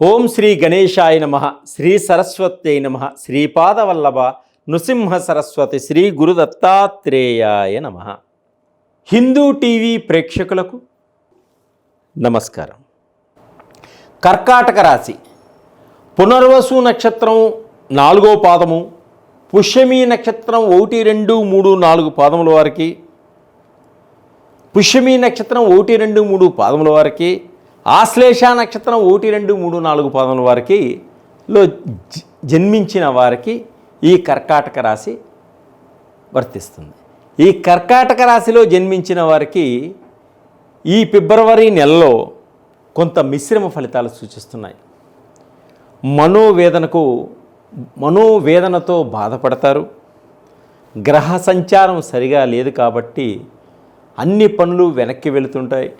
ఓం శ్రీ గణేశాయ నమః, శ్రీ సరస్వత్యై నమః, శ్రీపాదవల్లభ నృసింహ సరస్వతి, శ్రీ గురు దత్తాత్రేయాయ నమః. హిందూ టీవీ ప్రేక్షకులకు నమస్కారం. కర్కాటక రాశి పునర్వసు నక్షత్రం 4వ పాదము, పుష్యమి నక్షత్రం 1, 2, 3, 4 పాదముల వారికి, పుష్యమి నక్షత్రం 1, 2, 3 పాదముల వారికి, ఆశ్లేష నక్షత్రం 1, 2, 3, 4 పాదముల వారికి జన్మించిన వారికి ఈ కర్కాటక రాశి వర్తిస్తుంది. ఈ కర్కాటక రాశిలో జన్మించిన వారికి ఈ ఫిబ్రవరి నెలలో కొంత మిశ్రమ ఫలితాలు సూచిస్తున్నాయి. మనోవేదనతో బాధపడతారు. గ్రహ సంచారం సరిగా లేదు కాబట్టి అన్ని పనులు వెనక్కి వెళుతుంటాయి.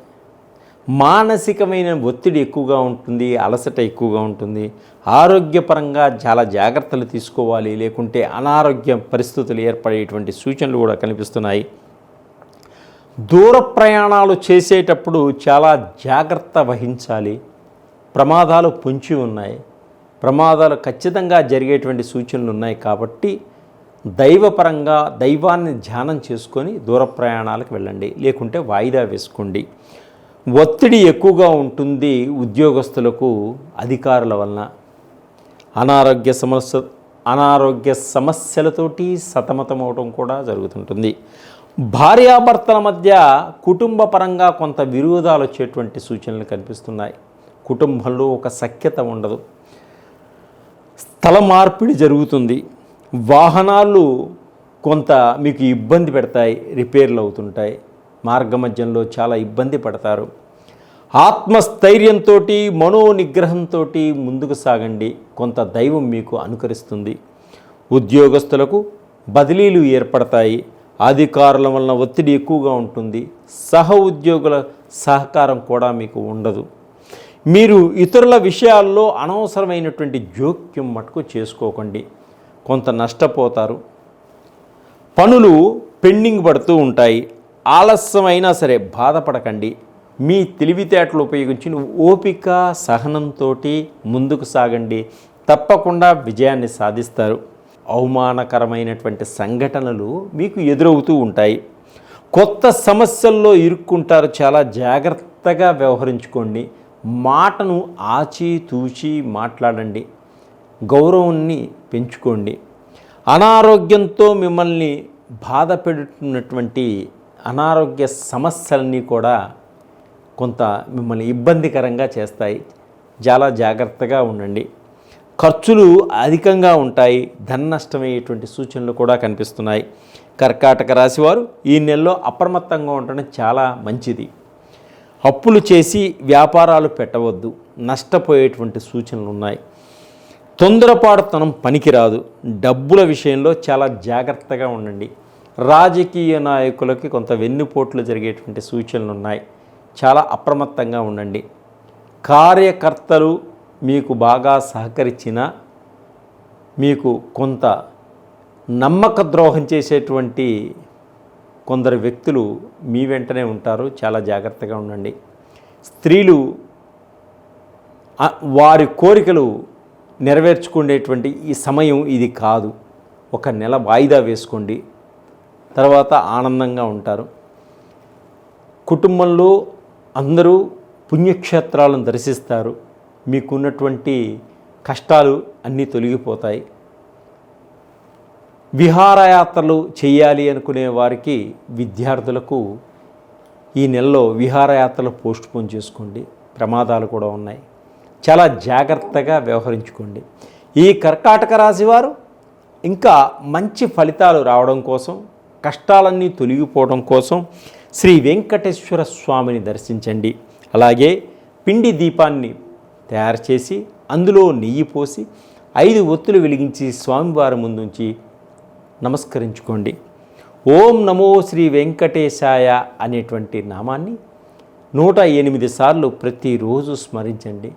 మానసికమైన ఒత్తిడి ఎక్కువగా ఉంటుంది, అలసట ఎక్కువగా ఉంటుంది. ఆరోగ్యపరంగా చాలా జాగ్రత్తలు తీసుకోవాలి, లేకుంటే అనారోగ్య పరిస్థితులు ఏర్పడేటువంటి సూచనలు కూడా కనిపిస్తున్నాయి. దూర ప్రయాణాలు చేసేటప్పుడు చాలా జాగ్రత్త వహించాలి. ప్రమాదాలు పొంచి ఉన్నాయి, ప్రమాదాలు ఖచ్చితంగా జరిగేటువంటి సూచనలు ఉన్నాయి. కాబట్టి దైవపరంగా దైవాన్ని ధ్యానం చేసుకొని దూర ప్రయాణాలకు వెళ్ళండి, లేకుంటే వాయిదా వేసుకోండి. ఒత్తిడి ఎక్కువగా ఉంటుంది ఉద్యోగస్తులకు. అధికారుల వలన అనారోగ్య సమస్యలతోటి సతమతమవటం కూడా జరుగుతుంటుంది. భార్యాభర్తల మధ్య కుటుంబ పరంగా కొంత విరోధాలు వచ్చేటువంటి సూచనలు కనిపిస్తున్నాయి. కుటుంబంలో ఒక సఖ్యత ఉండదు. స్థల మార్పిడి జరుగుతుంది. వాహనాలు కొంత మీకు ఇబ్బంది పెడతాయి, రిపేర్లు అవుతుంటాయి. మార్గమధ్యంలో చాలా ఇబ్బంది పడతారు. ఆత్మస్థైర్యంతో మనోనిగ్రహంతో ముందుకు సాగండి. కొంత దైవం మీకు అనుకరిస్తుంది. ఉద్యోగస్తులకు బదిలీలు ఏర్పడతాయి. అధికారుల వలన ఒత్తిడి ఎక్కువగా ఉంటుంది. సహ ఉద్యోగుల సహకారం కూడా మీకు ఉండదు. మీరు ఇతరుల విషయాల్లో అనవసరమైనటువంటి జోక్యం మటుకు చేసుకోకండి. కొంత నష్టపోతారు. పనులు పెండింగ్ పడుతూ ఉంటాయి. ఆలస్యమైనా సరే బాధపడకండి. మీ తెలివితేటలు ఉపయోగించి ఓపిక సహనంతో ముందుకు సాగండి. తప్పకుండా విజయాన్ని సాధిస్తారు. అవమానకరమైనటువంటి సంఘటనలు మీకు ఎదురవుతూ ఉంటాయి. కొత్త సమస్యల్లో ఇరుక్కుంటారు. చాలా జాగ్రత్తగా వ్యవహరించుకోండి. మాటను ఆచితూచి మాట్లాడండి. గౌరవాన్ని పెంచుకోండి. అనారోగ్యంతో మిమ్మల్ని బాధ పెడుతున్నటువంటి అనారోగ్య సమస్యలన్నీ కూడా కొంత మిమ్మల్ని ఇబ్బందికరంగా చేస్తాయి. చాలా జాగ్రత్తగా ఉండండి. ఖర్చులు అధికంగా ఉంటాయి. ధన నష్టమయ్యేటువంటి సూచనలు కూడా కనిపిస్తున్నాయి. కర్కాటక రాశి వారు ఈ నెలలో అప్రమత్తంగా ఉండడం చాలా మంచిది. అప్పులు చేసి వ్యాపారాలు పెట్టవద్దు, నష్టపోయేటువంటి సూచనలు ఉన్నాయి. తొందరపాటుతనం పనికిరాదు. డబ్బుల విషయంలో చాలా జాగ్రత్తగా ఉండండి. రాజకీయ నాయకులకి కొంత వెన్నుపోట్లు జరిగేటువంటి సూచనలు ఉన్నాయి. చాలా అప్రమత్తంగా ఉండండి. కార్యకర్తలు మీకు బాగా సహకరించినా మీకు కొంత నమ్మక ద్రోహం చేసేటువంటి కొందరు వ్యక్తులు మీ వెంటనే ఉంటారు. చాలా జాగ్రత్తగా ఉండండి. స్త్రీలు వారి కోరికలు నెరవేర్చుకునేటువంటి ఈ సమయం ఇది కాదు. ఒక నెల వాయిదా వేసుకోండి. తర్వాత ఆనందంగా ఉంటారు. కుటుంబంలో అందరూ పుణ్యక్షేత్రాలను దర్శిస్తారు. మీకున్నటువంటి కష్టాలు అన్నీ తొలగిపోతాయి. విహారయాత్రలు చేయాలి అనుకునే వారికి, విద్యార్థులకు ఈ నెలలో విహారయాత్రలు పోస్ట్పోన్ చేసుకోండి. ప్రమాదాలు కూడా ఉన్నాయి. చాలా జాగ్రత్తగా వ్యవహరించుకోండి. ఈ కర్కాటక రాశి వారు ఇంకా మంచి ఫలితాలు రావడం కోసం, కష్టాలన్నీ తొలగిపోవడం కోసం శ్రీ వెంకటేశ్వర స్వామిని దర్శించండి. అలాగే పిండి దీపాన్ని తయారు చేసి అందులో నెయ్యి పోసి 5 ఒత్తులు వెలిగించి స్వామివారి ముందుంచి నమస్కరించుకోండి. ఓం నమో శ్రీ వెంకటేశాయ అనేటువంటి నామాన్ని 108 సార్లు ప్రతిరోజు స్మరించండి.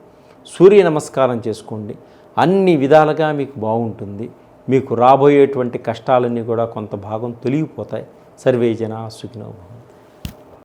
సూర్య నమస్కారం చేసుకోండి. అన్ని విధాలుగా మీకు బాగుంటుంది. మీకు రాబోయేటువంటి కష్టాలన్నీ కూడా కొంత భాగం తొలగిపోతాయి. సర్వే జనా సుఖినో భవంతు.